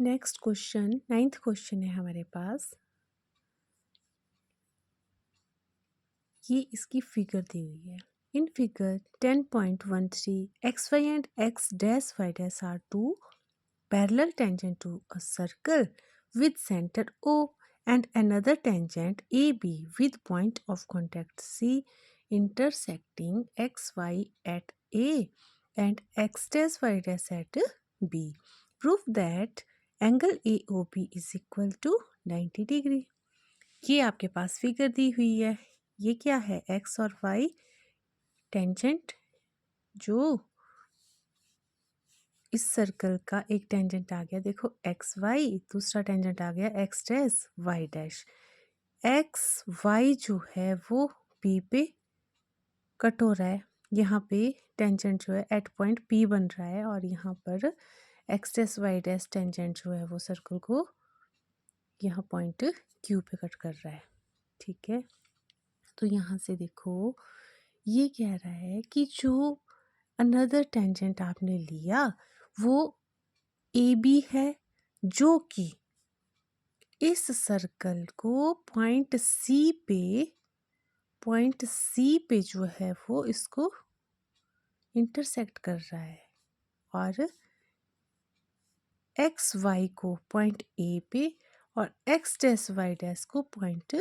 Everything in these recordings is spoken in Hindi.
नेक्स्ट क्वेश्चन 9th क्वेश्चन है हमारे पास। ये इसकी फिगर दी हुई है। In figure 10.13 x y and x dash y dash are two parallel tangent to a circle with center O and another tangent AB with point of contact C intersecting XY at A and X dash Y dash at B. Prove that angle AOB is equal to 90 degree. ये आपके पास फिगर दी हुई है। ये क्या है? X और Y टेंजेंट जो इस सर्कल का एक टेंजेंट आ गया, देखो एक्स वाई, दूसरा टेंजेंट आ गया x dash y dash. X y जो है वो पी पे कट हो रहा है, यहाँ पे टेंजेंट जो है एट पॉइंट पी बन रहा है, और यहाँ पर x dash y dash tangent जो है वो सर्कल को यहाँ पॉइंट क्यू पे कट कर रहा है। ठीक है, तो यहाँ से देखो ये कह रहा है कि जो अनदर टेंजेंट आपने लिया वो ए बी है, जो कि इस सर्कल को पॉइंट सी पे जो है वो इसको इंटरसेक्ट कर रहा है, और एक्स वाई को पॉइंट ए पे और एक्स डैश वाई डैश को पॉइंट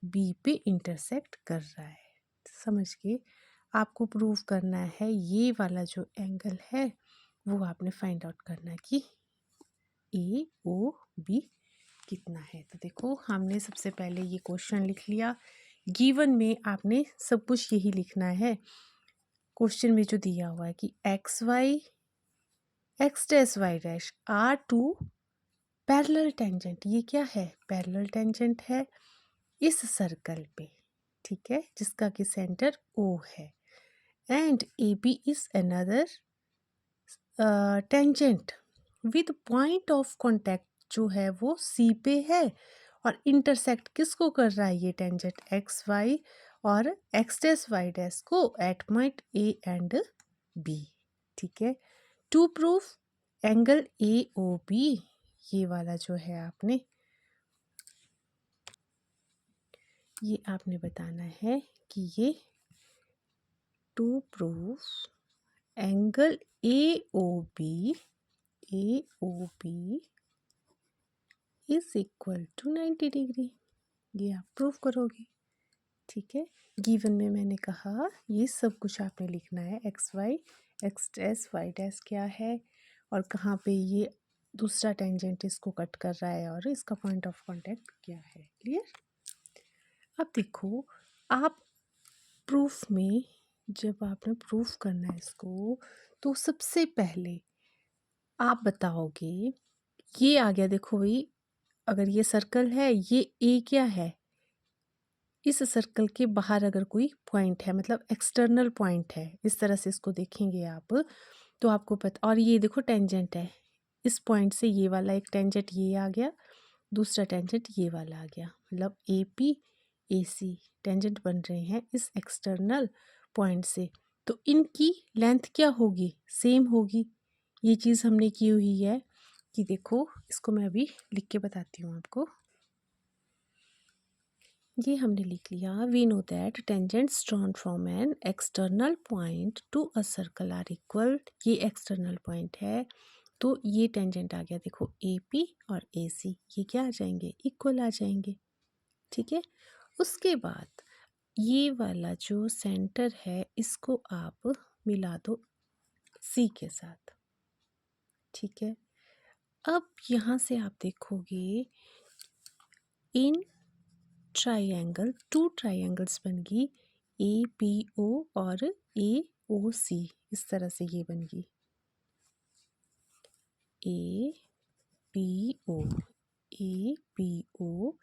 बी पे इंटरसेक्ट कर रहा है। समझ के आपको प्रूव करना है ये वाला जो एंगल है वो आपने फाइंड आउट करना है कि ए ओ बी कितना है। तो देखो हमने सबसे पहले ये क्वेश्चन लिख लिया। गिवन में आपने सब कुछ यही लिखना है। क्वेश्चन में जो दिया हुआ है कि x y x dash y dash are two parallel tangent, ये क्या है? पैरेलल टेंजेंट है इस सर्कल पे, ठीक है, जिसका कि सेंटर ओ है, and A B is another tangent with point of contact जो है वो सी पे है, और इंटरसेक्ट किसको कर रहा है ये टेंजेंट? एक्स वाई और एक्स डैश वाई डैश को at point A and B. ठीक है, to prove angle A O B, ये वाला जो है आपने बताना है कि ये to prove angle A O B is equal to 90 degree, ये आप प्रूव करोगे। ठीक है, गिवन में मैंने कहा ये सब कुछ आपने लिखना है, x y x dash y dash क्या है और कहाँ पे ये दूसरा टेंजेंट इसको कट कर रहा है और इसका पॉइंट ऑफ कांटेक्ट क्या है। क्लियर? अब देखो आप प्रूफ में जब आपने प्रूफ करना है इसको, तो सबसे पहले आप बताओगे, ये आ गया देखो भाई, अगर ये सर्कल है, ये ए क्या है? इस सर्कल के बाहर अगर कोई पॉइंट है, मतलब एक्सटर्नल पॉइंट है, इस तरह से इसको देखेंगे आप तो आपको पता। और ये देखो टेंजेंट है, इस पॉइंट से ये वाला एक टेंजेंट ये आ गया, दूसरा टेंजेंट ये वाला आ गया, मतलब A P A C tangent बन रहे हैं इस एक्सटर्नल पॉइंट से, तो इनकी लेंथ क्या होगी? सेम होगी। ये चीज़ हमने की हुई है कि देखो इसको मैं अभी लिख के बताती हूँ आपको। ये हमने लिख लिया, we know that tangents drawn from an external point to a circle are equal. ये एक्सटर्नल पॉइंट है, तो ये टेंजेंट आ गया देखो ए पी और ए सी, ये क्या आ जाएंगे? इक्वल आ जाएंगे। ठीक है, उसके बाद ये वाला जो सेंटर है इसको आप मिला दो सी के साथ। ठीक है, अब यहाँ से आप देखोगे इन ट्राइंगल, टू ट्राइंगल्स बन गई, ए पी ओ और ए ओ सी, इस तरह से ये बन गई ए पी ओ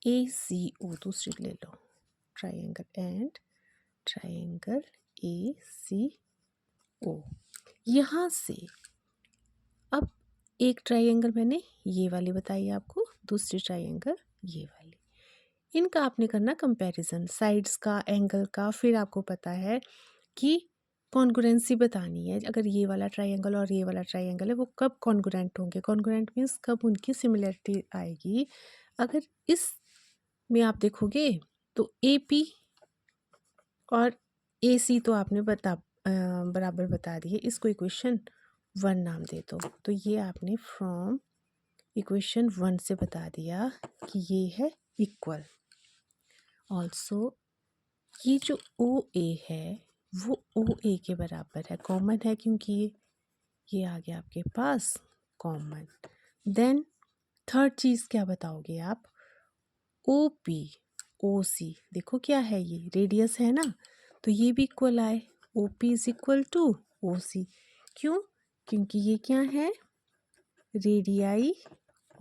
ए सी ओ, दूसरी ले लो ट्राइंगल, एंड ट्राइंगल ए सी ओ। यहाँ से अब एक ट्राइंगल मैंने ये वाली बताई आपको, दूसरी ट्राइंगल ये वाली, इनका आपने करना कंपैरिजन, साइड्स का, एंगल का। फिर आपको पता है कि कॉन्ग्रुएंसी बतानी है। अगर ये वाला ट्रायंगल और ये वाला ट्रायंगल है वो कब कॉन्ग्रुएंट होंगे, कॉन्ग्रुएंट मीन्स कब उनकी सिमिलरिटी आएगी। अगर इस में आप देखोगे तो ए पी और ए सी तो आपने बराबर बता दिए, इसको इक्वेशन 1 नाम दे दो। तो ये आपने फ्रॉम इक्वेशन 1 से बता दिया कि ये है इक्वल। ऑल्सो ये जो ओ ए है वो ओ ए के बराबर है, कॉमन है क्योंकि ये आ गया आपके पास कॉमन। देन थर्ड चीज़ क्या बताओगे आप, ओ पी ओ सी, देखो क्या है ये रेडियस है ना, तो ये भी इक्वल आए, O P is equal to O C. क्यों, क्योंकि ये क्या है, रेडियाई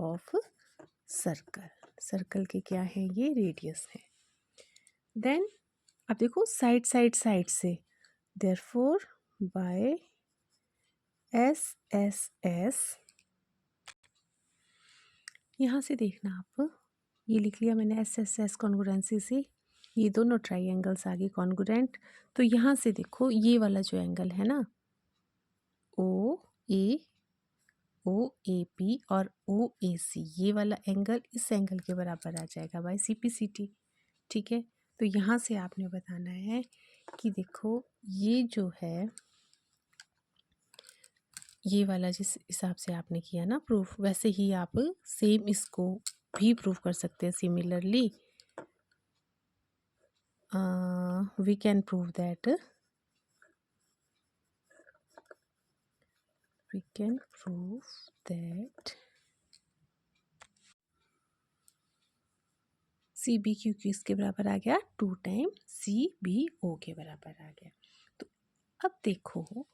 ऑफ सर्कल, सर्कल के क्या है ये रेडियस है। देन अब देखो साइड साइड साइड से, therefore by S S S, यहाँ से देखना आप, ये लिख लिया मैंने एस एस एस कॉन्ग्रुएंसी से, ये दोनों ट्राइएंगल्स आगे कॉन्ग्रुएंट। तो यहाँ से देखो ये वाला जो एंगल है ना, ओ ए पी और ओ ए सी, ये वाला एंगल इस एंगल के बराबर आ जाएगा by C P C T. ठीक है, तो यहाँ से आपने बताना है कि देखो ये जो है, ये वाला जिस हिसाब से आपने किया ना प्रूफ, वैसे ही आप सेम इसको भी प्रूफ कर सकते हैं। Similarly we can prove that C B Q किसके बराबर आ गया, 2 टाइम सी बी ओ के बराबर आ गया। तो अब देखो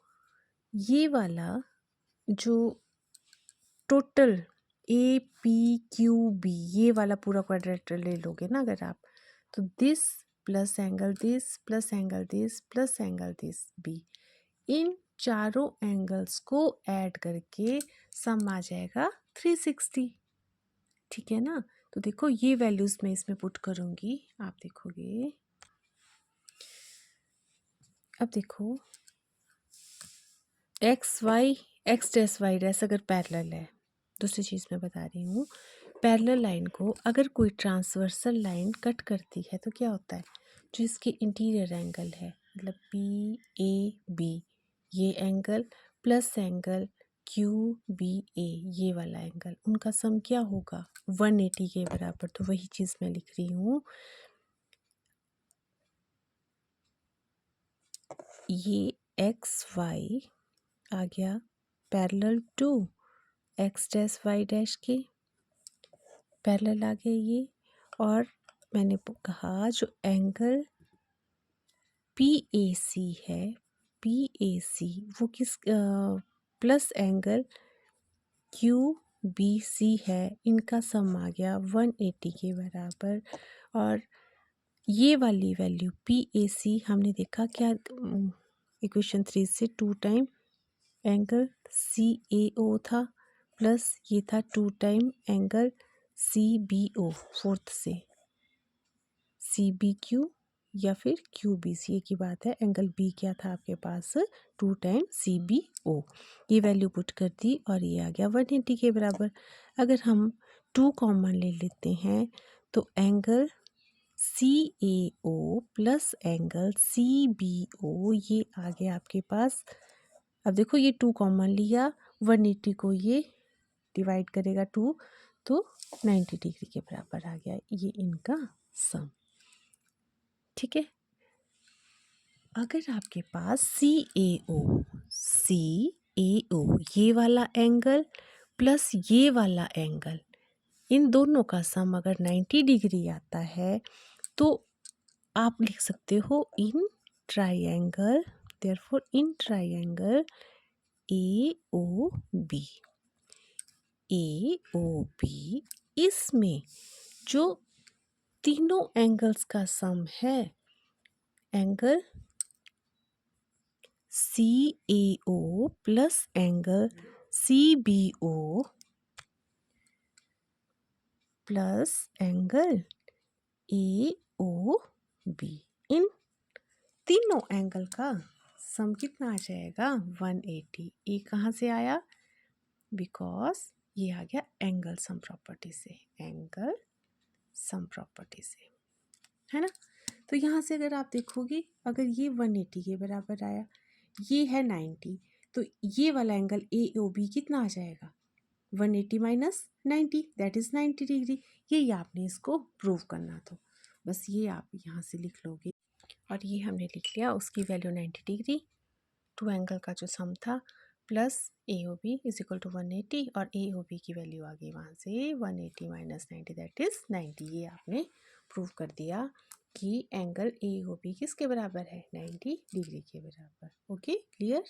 ये वाला जो total A P Q B, ये वाला पूरा क्वाड्रेटर ले लोगे ना अगर आप, तो this plus angle this plus angle this plus angle this B, इन चारों एंगल्स को ऐड करके सम आ जाएगा 360। ठीक है ना, तो देखो ये वैल्यूज मैं इसमें पुट करूँगी, आप देखोगे। अब देखो x y x dash y dash अगर पैरेलल है, दूसरी चीज़ मैं बता रही हूँ, पैरेलल लाइन को अगर कोई ट्रांसवर्सल लाइन कट करती है तो क्या होता है, जो इसके इंटीरियर एंगल है, मतलब पी ए बी ये angle plus angle Q B A ये वाला एंगल, उनका सम क्या होगा 180 के बराबर। तो वही चीज़ मैं लिख रही हूँ, ये एक्स वाई आ गया parallel to x dash y dash के पैरेलल आ गया ये, और मैंने कहा जो एंगल पी ए सी है, पी ए सी वो किस plus angle Q B C है, इनका सम आ गया 180 के बराबर। और ये वाली वैल्यू पी ए सी हमने देखा क्या, इक्वेशन 3 से 2 टाइम एंगल सी ए ओ था, प्लस ये था 2 time angle C B O, fourth से सी बी क्यू या फिर क्यू बी सी, की बात है। एंगल बी क्या था आपके पास 2 टाइम सी बी ओ, ये वैल्यू पुट कर दी और ये आ गया 180 के बराबर। अगर हम 2 कॉमन ले लेते हैं तो angle C A O plus angle C B O ये आ गया आपके पास। अब देखो ये 2 कॉमन लिया, 180 को ये डिवाइड करेगा 2 तो 90 डिग्री के बराबर आ गया ये इनका सम। ठीक है, अगर आपके पास सी ए ओ ये वाला एंगल प्लस ये वाला एंगल, इन दोनों का सम अगर 90 डिग्री आता है तो आप लिख सकते हो in triangle, therefore in triangle A O B, A O B, इसमें जो तीनों एंगल्स का सम है, angle C A O plus angle C B O plus angle A O B, इन तीनों एंगल का सम कितना आ जाएगा 180। ए कहाँ से आया, बिकॉज ये आ गया एंगल सम प्रॉपर्टी से, एंगल सम प्रॉपर्टी से, है ना। तो यहाँ से अगर आप देखोगे, अगर ये 180 के बराबर आया, ये है 90, तो ये वाला एंगल ए ओ बी कितना आ जाएगा 180 माइनस 90, दैट इज़ 90 डिग्री। यही आपने इसको प्रूव करना, तो बस ये आप यहाँ से लिख लोगे। और ये हमने लिख लिया, उसकी वैल्यू 90 डिग्री, टू एंगल का जो सम था, plus A O B is equal to 180, और ए ओ बी की वैल्यू आ गई वहाँ से 180 माइनस 90, दैट इज़ 90। ये आपने प्रूव कर दिया कि एंगल ए ओ बी किसके बराबर है, 90 डिग्री के बराबर। Okay, clear.